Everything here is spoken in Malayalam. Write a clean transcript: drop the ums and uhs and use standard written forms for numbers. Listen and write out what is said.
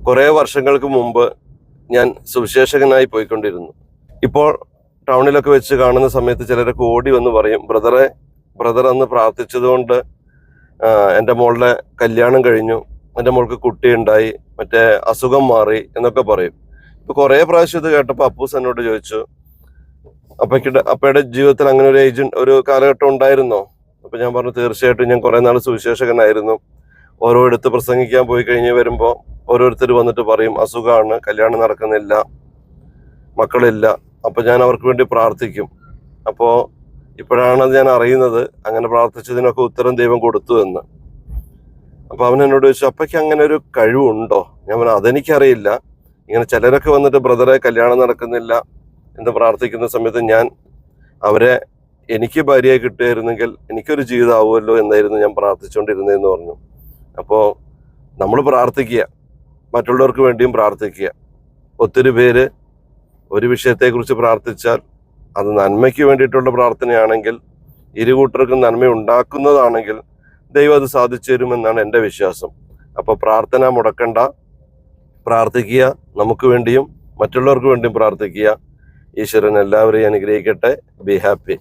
കുറേ വർഷങ്ങൾക്ക് മുമ്പ് ഞാൻ സുവിശേഷകനായി പോയിക്കൊണ്ടിരുന്നു. ഇപ്പോൾ ടൗണിലൊക്കെ വെച്ച് കാണുന്ന സമയത്ത് ചിലരൊക്കെ ഓടി വന്ന് പറയും, ബ്രദർ അന്ന് പ്രാർത്ഥിച്ചതുകൊണ്ട് എൻ്റെ മോളുടെ കല്യാണം കഴിഞ്ഞു, എൻ്റെ മോൾക്ക് കുട്ടിയുണ്ടായി, മറ്റേ അസുഖം മാറി എന്നൊക്കെ പറയും. ഇപ്പൊ കുറേ പ്രാവശ്യം ഇത് കേട്ടപ്പോൾ അപ്പൂസ് എന്നോട് ചോദിച്ചു, അപ്പയുടെ ജീവിതത്തിൽ അങ്ങനെ ഒരു കാലഘട്ടം ഉണ്ടായിരുന്നോ? അപ്പൊ ഞാൻ പറഞ്ഞു, തീർച്ചയായിട്ടും ഞാൻ കുറെ നാൾ സുവിശേഷകനായിരുന്നു. ഓരോരുത്തർ പ്രസംഗിക്കാൻ പോയി കഴിഞ്ഞ് വരുമ്പോൾ ഓരോരുത്തർ വന്നിട്ട് പറയും അസുഖമാണ്, കല്യാണം നടക്കുന്നില്ല, മക്കളില്ല. അപ്പൊ ഞാൻ അവർക്ക് വേണ്ടി പ്രാർത്ഥിക്കും. അപ്പോ ഇപ്പോഴാണ് ഞാൻ അറിയുന്നത് അങ്ങനെ പ്രാർത്ഥിച്ചതിനൊക്കെ ഉത്തരം ദൈവം കൊടുത്തു എന്ന്. അപ്പൊ അവൻ എന്നോട് ചോദിച്ചു, അപ്പയ്ക്ക് അങ്ങനെ ഒരു കഴിവുണ്ടോ? ഞാൻ പറഞ്ഞു, അതെനിക്കറിയില്ല. ഇങ്ങനെ ചിലരൊക്കെ വന്നിട്ട് ബ്രദറെ കല്യാണം നടക്കുന്നില്ല എന്ന് പ്രാർത്ഥിക്കുന്ന സമയത്ത് ഞാൻ അവരെ എനിക്ക് ഭാര്യയായി കിട്ടുമായിരുന്നെങ്കിൽ എനിക്കൊരു ജീവിതമാവുമല്ലോ എന്നായിരുന്നു ഞാൻ പ്രാർത്ഥിച്ചുകൊണ്ടിരുന്നതെന്ന് പറഞ്ഞു. അപ്പോൾ നമ്മൾ പ്രാർത്ഥിക്കുക, മറ്റുള്ളവർക്ക് വേണ്ടിയും പ്രാർത്ഥിക്കുക. ഒത്തിരി പേര് ഒരു വിഷയത്തെക്കുറിച്ച് പ്രാർത്ഥിച്ചാൽ അത് നന്മയ്ക്ക് വേണ്ടിയിട്ടുള്ള പ്രാർത്ഥനയാണെങ്കിൽ, ഇരുകൂട്ടർക്കും നന്മ ഉണ്ടാക്കുന്നതാണെങ്കിൽ ദൈവം അത് സാധിച്ചു തരുമെന്നാണ് എൻ്റെ വിശ്വാസം. അപ്പോൾ പ്രാർത്ഥന മുടക്കണ്ട, പ്രാർത്ഥിക്കുക, നമുക്ക് വേണ്ടിയും മറ്റുള്ളവർക്ക് വേണ്ടിയും പ്രാർത്ഥിക്കുക. ഈശ്വരൻ എല്ലാവരെയും അനുഗ്രഹിക്കട്ടെ. Be happy.